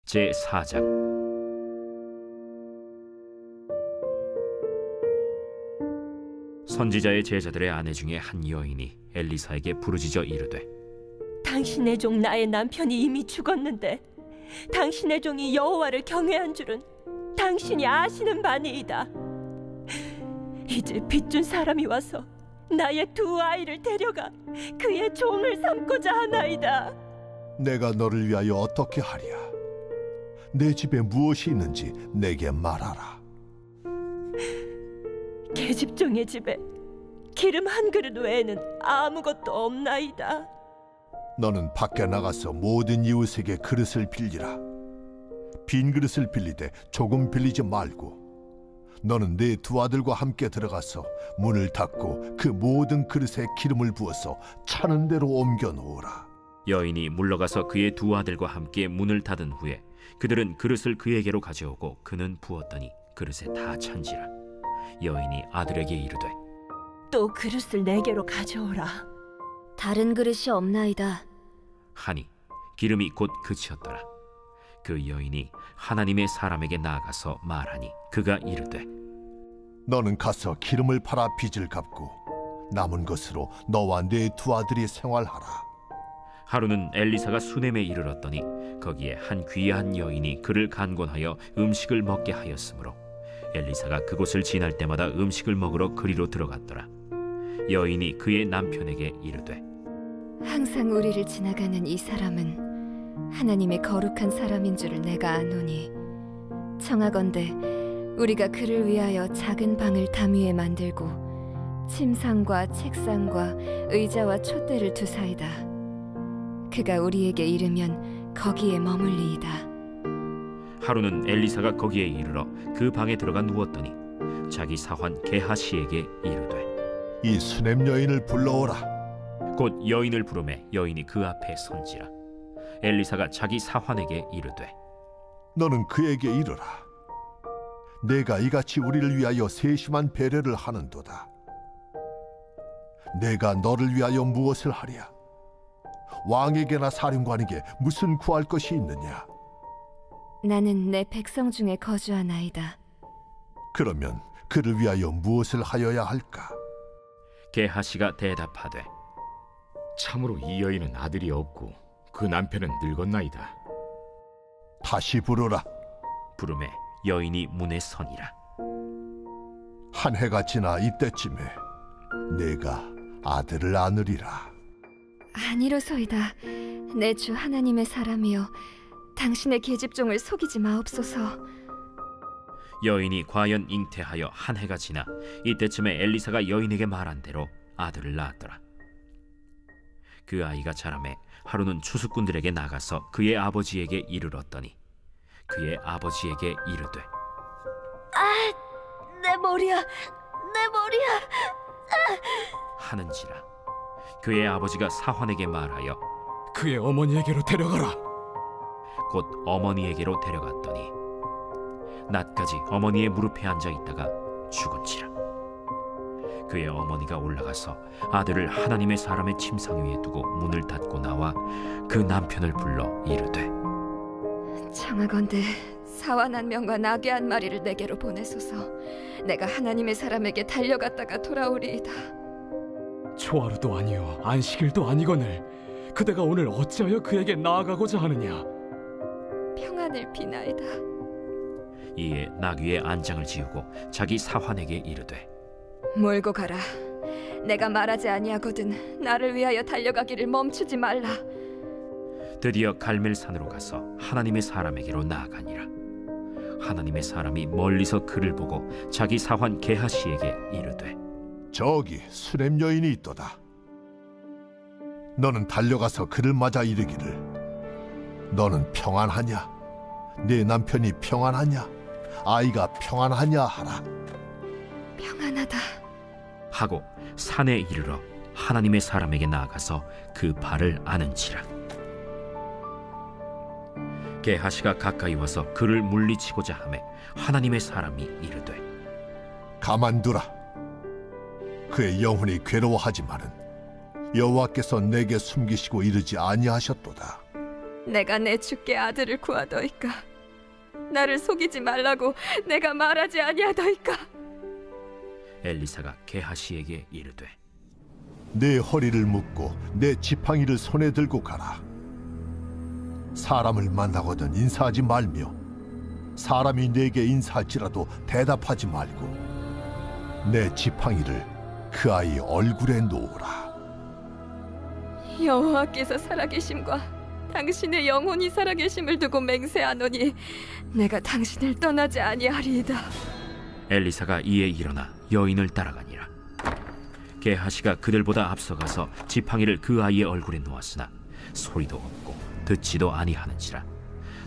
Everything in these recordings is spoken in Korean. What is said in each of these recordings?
제4장. 선지자의 제자들의 아내 중에 한 여인이 엘리사에게 부르짖어 이르되, 당신의 종 나의 남편이 이미 죽었는데 당신의 종이 여호와를 경외한 줄은 당신이 아시는 바니이다. 이제 빚준 사람이 와서 나의 두 아이를 데려가 그의 종을 삼고자 하나이다. 내가 너를 위하여 어떻게 하랴? 내 집에 무엇이 있는지 내게 말하라. 계집종의 집에 기름 한 그릇 외에는 아무것도 없나이다. 너는 밖에 나가서 모든 이웃에게 그릇을 빌리라. 빈 그릇을 빌리되 조금 빌리지 말고, 너는 네 두 아들과 함께 들어가서 문을 닫고 그 모든 그릇에 기름을 부어서 차는 대로 옮겨 놓으라. 여인이 물러가서 그의 두 아들과 함께 문을 닫은 후에 그들은 그릇을 그에게로 가져오고 그는 부었더니 그릇에 다 찬지라. 여인이 아들에게 이르되, 또 그릇을 내게로 가져오라. 다른 그릇이 없나이다. 하니 기름이 곧 그치었더라. 그 여인이 하나님의 사람에게 나아가서 말하니 그가 이르되, 너는 가서 기름을 팔아 빚을 갚고 남은 것으로 너와 네 두 아들이 생활하라. 하루는 엘리사가 수넴에 이르렀더니 거기에 한 귀한 여인이 그를 간곤하여 음식을 먹게 하였으므로 엘리사가 그곳을 지날 때마다 음식을 먹으러 그리로 들어갔더라. 여인이 그의 남편에게 이르되, 항상 우리를 지나가는 이 사람은 하나님의 거룩한 사람인 줄을 내가 아노니, 청하건대 우리가 그를 위하여 작은 방을 담 위에 만들고 침상과 책상과 의자와 촛대를 두사이다. 그가 우리에게 이르면 거기에 머물리이다. 하루는 엘리사가 거기에 이르러 그 방에 들어가 누웠더니 자기 사환 게하시에게 이르되, 이 수넴 여인을 불러오라. 곧 여인을 부르매 여인이 그 앞에 선지라. 엘리사가 자기 사환에게 이르되, 너는 그에게 이르라. 내가 이같이 우리를 위하여 세심한 배려를 하는도다. 내가 너를 위하여 무엇을 하랴? 왕에게나 사령관에게 무슨 구할 것이 있느냐? 나는 내 백성 중에 거주하나이다. 그러면 그를 위하여 무엇을 하여야 할까? 게하시가 대답하되, 참으로 이 여인은 아들이 없고 그 남편은 늙었나이다. 다시 부르라. 부르매 여인이 문에 서니라. 한 해가 지나 이때쯤에 내가 아들을 안으리라. 아니로소이다. 내 주 하나님의 사람이여, 당신의 계집종을 속이지 마옵소서. 여인이 과연 잉태하여 한 해가 지나 이때쯤에 엘리사가 여인에게 말한 대로 아들을 낳았더라. 그 아이가 자라매 하루는 추수꾼들에게 나가서 그의 아버지에게 이르렀더니 그의 아버지에게 이르되, 내 머리야, 내 머리야. 하는지라. 그의 아버지가 사환에게 말하여 그의 어머니에게로 데려가라. 곧 어머니에게로 데려갔더니 낮까지 어머니의 무릎에 앉아 있다가 죽은지라. 그의 어머니가 올라가서 아들을 하나님의 사람의 침상 위에 두고 문을 닫고 나와 그 남편을 불러 이르되, 청하건대 사완 한 명과 나귀 한 마리를 내게로 보내소서. 내가 하나님의 사람에게 달려갔다가 돌아오리이다. 초하루도 아니요 안식일도 아니거늘 그대가 오늘 어찌하여 그에게 나아가고자 하느냐? 평안을 비나이다. 이에 나귀의 안장을 지우고 자기 사환에게 이르되, 몰고 가라. 내가 말하지 아니하거든 나를 위하여 달려가기를 멈추지 말라. 드디어 갈멜산으로 가서 하나님의 사람에게로 나아가니라. 하나님의 사람이 멀리서 그를 보고 자기 사환 게하시에게 이르되, 저기 수넴 여인이 있도다. 너는 달려가서 그를 맞아 이르기를, 너는 평안하냐? 네 남편이 평안하냐? 아이가 평안하냐 하라. 평안하다 하고 산에 이르러 하나님의 사람에게 나아가서 그 발을 아는지라. 게하시가 가까이 와서 그를 물리치고자 하매 하나님의 사람이 이르되, 가만두라. 그의 영혼이 괴로워하지만은 여호와께서 내게 숨기시고 이르지 아니하셨도다. 내가 내 주께 아들을 구하더이까. 나를 속이지 말라고 내가 말하지 아니하더이까. 엘리사가 게하시에게 이르되 내 허리를 묶고 내 지팡이를 손에 들고 가라. 사람을 만나거든 인사하지 말며 사람이 내게 인사할지라도 대답하지 말고 내 지팡이를 그 아이 얼굴에 놓으라. 여호와께서 살아계심과 당신의 영혼이 살아계심을 두고 맹세하노니 내가 당신을 떠나지 아니하리이다. 엘리사가 이에 일어나 여인을 따라가니라. 게하시가 그들보다 앞서가서 지팡이를 그 아이의 얼굴에 놓았으나 소리도 없고 듣지도 아니하는지라.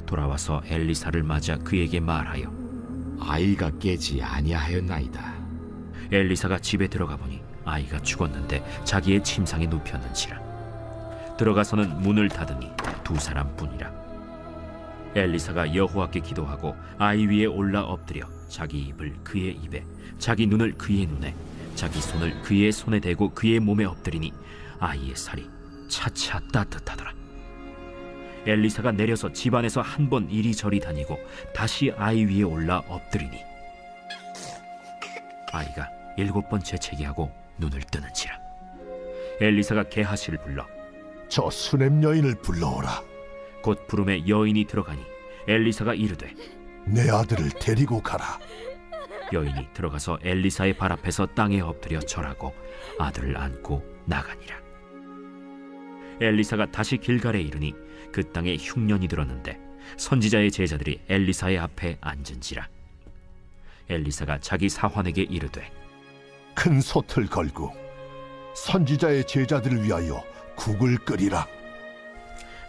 돌아와서 엘리사를 맞아 그에게 말하여 아이가 깨지 아니하였나이다. 엘리사가 집에 들어가 보니 아이가 죽었는데 자기의 침상에 눕혔는지라. 들어가서는 문을 닫으니 두 사람뿐이라. 엘리사가 여호와께 기도하고 아이 위에 올라 엎드려 자기 입을 그의 입에 자기 눈을 그의 눈에 자기 손을 그의 손에 대고 그의 몸에 엎드리니 아이의 살이 차차 따뜻하더라. 엘리사가 내려서 집안에서 한 번 이리저리 다니고 다시 아이 위에 올라 엎드리니 아이가 7번 재채기하고 눈을 뜨는지라. 엘리사가 게하시를 불러 저 수냄 여인을 불러오라. 곧 부름에 여인이 들어가니 엘리사가 이르되 내 아들을 데리고 가라. 여인이 들어가서 엘리사의 발 앞에서 땅에 엎드려 절하고 아들을 안고 나가니라. 엘리사가 다시 길갈에 이르니 그 땅에 흉년이 들었는데 선지자의 제자들이 엘리사의 앞에 앉은지라. 엘리사가 자기 사환에게 이르되 큰 솥을 걸고 선지자의 제자들을 위하여 국을 끓이라.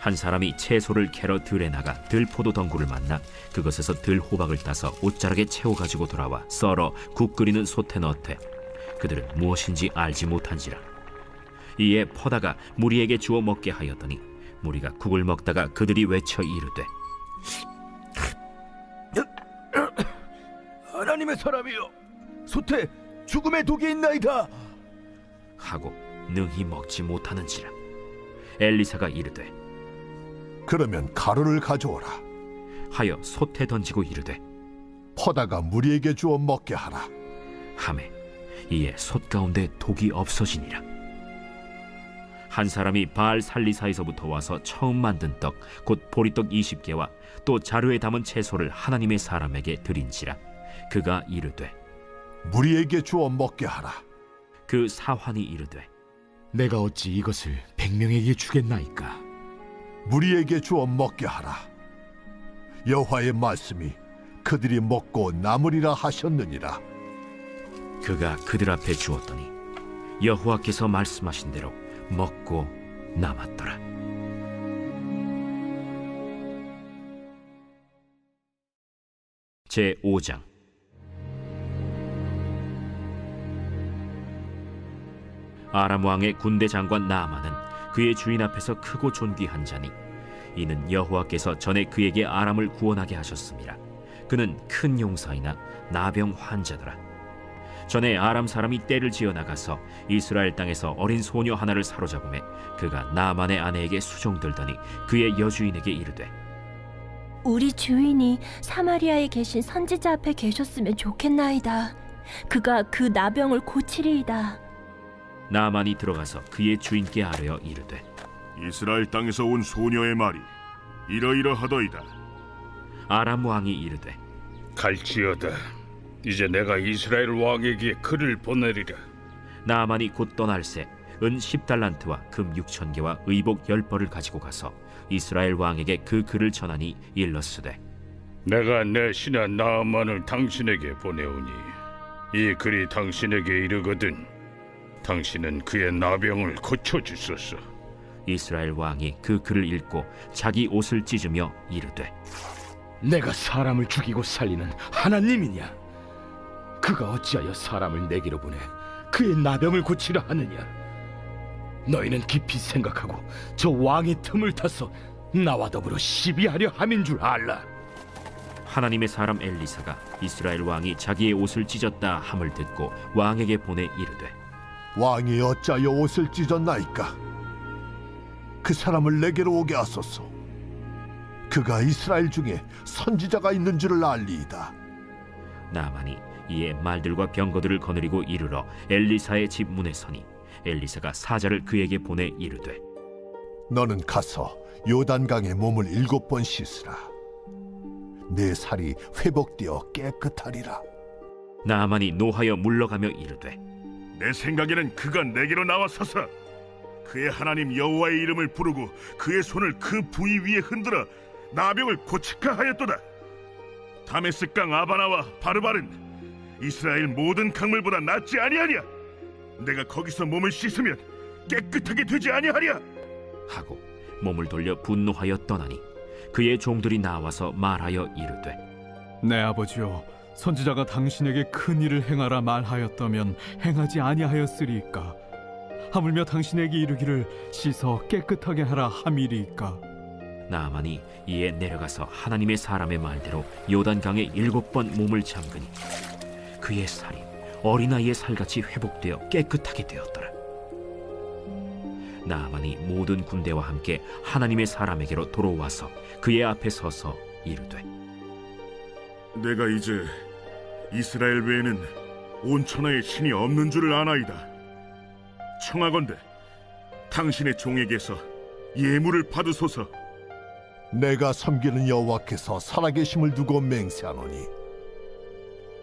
한 사람이 채소를 캐러 들에 나가 들포도 덩굴을 만나 그것에서 들호박을 따서 옷자락에 채워가지고 돌아와 썰어 국 끓이는 솥에 넣되 그들은 무엇인지 알지 못한지라. 이에 퍼다가 무리에게 주어 먹게 하였더니 무리가 국을 먹다가 그들이 외쳐 이르되 하나님의 사람이여, 솥에 죽음의 독이 있나이다 하고 능히 먹지 못하는지라. 엘리사가 이르되 그러면 가루를 가져오라. 하여 솥에 던지고 이르되 퍼다가 무리에게 주어 먹게 하라. 하매 이에 솥 가운데 독이 없어지니라. 한 사람이 바알 살리사에서부터 와서 처음 만든 떡 곧 보리떡 20개와 또 자루에 담은 채소를 하나님의 사람에게 드린지라. 그가 이르되 무리에게 주어 먹게 하라. 그 사환이 이르되 내가 어찌 이것을 100명에게 주겠나이까? 무리에게 주어 먹게 하라. 여호와의 말씀이 그들이 먹고 남으리라 하셨느니라. 그가 그들 앞에 주었더니 여호와께서 말씀하신 대로 먹고 남았더라. 제 5장. 아람 왕의 군대 장관 나아만은 그의 주인 앞에서 크고 존귀한 자니 이는 여호와께서 전에 그에게 아람을 구원하게 하셨습니다. 그는 큰 용사이나 나병 환자더라. 전에 아람 사람이 떼를 지어 나가서 이스라엘 땅에서 어린 소녀 하나를 사로잡음에 그가 나아만의 아내에게 수종들더니 그의 여주인에게 이르되 우리 주인이 사마리아에 계신 선지자 앞에 계셨으면 좋겠나이다. 그가 그 나병을 고치리이다. 나아만이 들어가서 그의 주인께 아뢰어 이르되 이스라엘 땅에서 온 소녀의 말이 이러이러하더이다. 아람 왕이 이르되 갈지어다. 이제 내가 이스라엘 왕에게 글을 보내리라. 나아만이 곧 떠날새 은 10달란트와 금 6,000개와 의복 10벌을 가지고 가서 이스라엘 왕에게 그 글을 전하니 일렀으되 내가 내 신하 나아만을 당신에게 보내오니 이 글이 당신에게 이르거든 당신은 그의 나병을 고쳐주소서. 이스라엘 왕이 그 글을 읽고 자기 옷을 찢으며 이르되 내가 사람을 죽이고 살리는 하나님이냐? 그가 어찌하여 사람을 내게로 보내 그의 나병을 고치려 하느냐? 너희는 깊이 생각하고 저 왕의 틈을 타서 나와 더불어 시비하려 함인 줄 알라. 하나님의 사람 엘리사가 이스라엘 왕이 자기의 옷을 찢었다 함을 듣고 왕에게 보내 이르되 왕이 어찌하여 옷을 찢었나이까? 그 사람을 내게로 오게 하소서. 그가 이스라엘 중에 선지자가 있는 줄을 알리이다. 나아만이 이에 말들과 병거들을 거느리고 이르러 엘리사의 집 문에 서니 엘리사가 사자를 그에게 보내 이르되 너는 가서 요단강에 몸을 7번 씻으라. 내 살이 회복되어 깨끗하리라. 나아만이 노하여 물러가며 이르되 내 생각에는 그가 내게로 나와서서 그의 하나님 여호와의 이름을 부르고 그의 손을 그 부위 위에 흔들어 나병을 고칠까 하였도다. 다메스강 아바나와 바르바른 이스라엘 모든 강물보다 낫지 아니하냐? 내가 거기서 몸을 씻으면 깨끗하게 되지 아니하랴? 하고 몸을 돌려 분노하여 떠나니 그의 종들이 나와서 말하여 이르되 내 아버지여, 선지자가 당신에게 큰 일을 행하라 말하였다면 행하지 아니하였으리이까? 하물며 당신에게 이르기를 씻어 깨끗하게 하라 함이리이까? 나아만이 이에 내려가서 하나님의 사람의 말대로 요단강에 7번 몸을 잠그니 그의 살이 어린아이의 살같이 회복되어 깨끗하게 되었더라. 나아만이 모든 군대와 함께 하나님의 사람에게로 돌아와서 그의 앞에 서서 이르되 내가 이제 이스라엘 외에는 온 천하에 신이 없는 줄을 아나이다. 청하건대 당신의 종에게서 예물을 받으소서. 내가 섬기는 여호와께서 살아계심을 두고 맹세하노니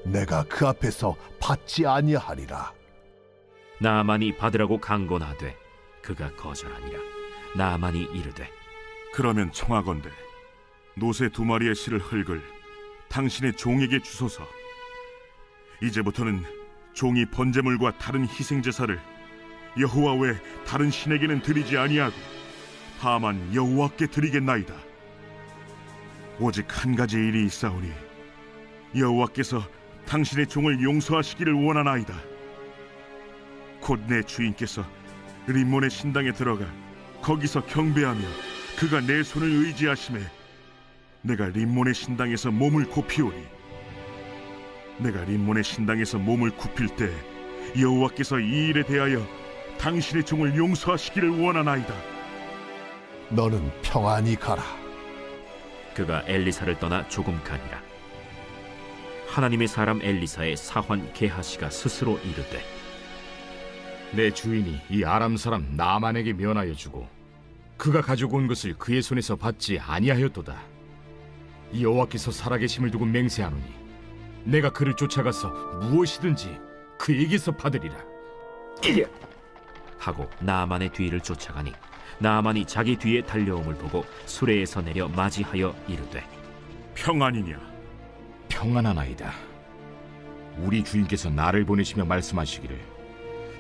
내가 그 앞에서 받지 아니하리라. 나아만이 받으라고 강권하되 그가 거절하니라. 나아만이 이르되 그러면 청하건대 노새 2마리의 실을 흙을 당신의 종에게 주소서. 이제부터는 종이 번제물과 다른 희생제사를 여호와 외 다른 신에게는 드리지 아니하고 다만 여호와께 드리겠나이다. 오직 한 가지 일이 있사오니 여호와께서 당신의 종을 용서하시기를 원하나이다. 곧 내 주인께서 림몬의 신당에 들어가 거기서 경배하며 그가 내 손을 의지하심에 내가 림몬의 신당에서 몸을 굽히오니 내가 림몬의 신당에서 몸을 굽힐 때 여호와께서 이 일에 대하여 당신의 종을 용서하시기를 원하나이다. 너는 평안히 가라. 그가 엘리사를 떠나 조금 가니라. 하나님의 사람 엘리사의 사환 게하시가 스스로 이르되 내 주인이 이 아람 사람 나아만에게 면하여 주고 그가 가지고 온 것을 그의 손에서 받지 아니하였도다. 이 여호와께서 살아계심을 두고 맹세하노니 내가 그를 쫓아가서 무엇이든지 그에게서 받으리라. 하고 나아만의 뒤를 쫓아가니 나아만이 자기 뒤에 달려옴을 보고 수레에서 내려 맞이하여 이르되 평안이냐? 평안하나이다. 우리 주인께서 나를 보내시며 말씀하시기를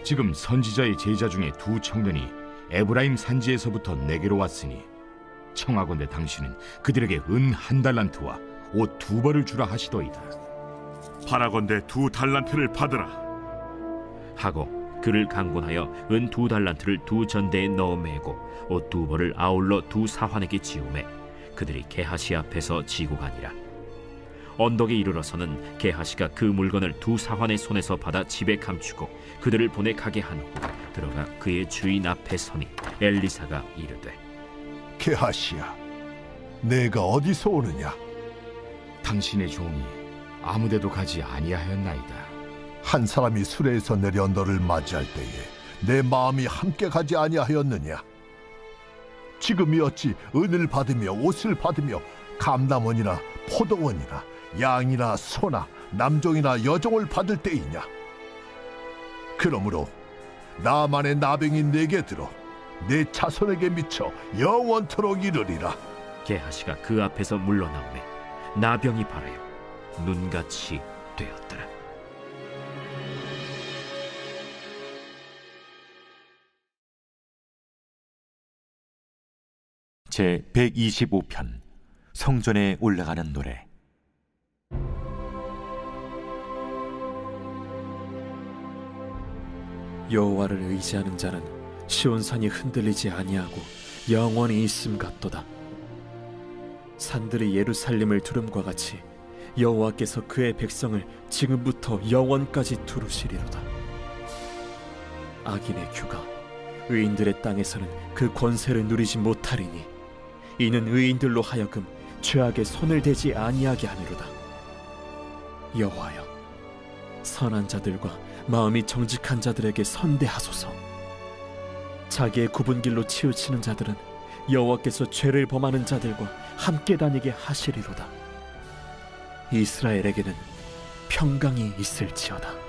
지금 선지자의 제자 중에 2 청년이 에브라임 산지에서부터 내게로 왔으니 청하건대 당신은 그들에게 은 1달란트와 옷 2벌을 주라 하시더이다. 바라건대 2달란트를 받으라. 하고 그를 강권하여 은 2달란트를 2 전대에 넣어 매고 옷 2벌을 아울러 2 사환에게 지우매 그들이 게하시 앞에서 지고 가니라. 언덕에 이르러서는 게하시가 그 물건을 2 사환의 손에서 받아 집에 감추고 그들을 보내 가게 한 후 들어가 그의 주인 앞에 서니 엘리사가 이르되 게하시야, 내가 어디서 오느냐? 당신의 종이 아무데도 가지 아니하였나이다. 한 사람이 수레에서 내려 너를 맞이할 때에 내 마음이 함께 가지 아니하였느냐? 지금이 어찌 은을 받으며 옷을 받으며 감남원이나 포도원이나 양이나 소나 남종이나 여종을 받을 때이냐? 그러므로 나만의 나병이 내게 들어 내 자손에게 미쳐 영원토록 이르리라. 게하시가 그 앞에서 물러나오매 나병이 발하여 눈같이 되었더라. 제 125편 성전에 올라가는 노래. 여호와를 의지하는 자는 시온산이 흔들리지 아니하고 영원히 있음 같도다. 산들이 예루살렘을 두름과 같이 여호와께서 그의 백성을 지금부터 영원까지 두루시리로다. 악인의 규가 의인들의 땅에서는 그 권세를 누리지 못하리니 이는 의인들로 하여금 죄악에 손을 대지 아니하게 하미로다. 여호와여, 선한 자들과 마음이 정직한 자들에게 선대하소서. 자기의 굽은 길로 치우치는 자들은 여호와께서 죄를 범하는 자들과 함께 다니게 하시리로다. 이스라엘에게는 평강이 있을지어다.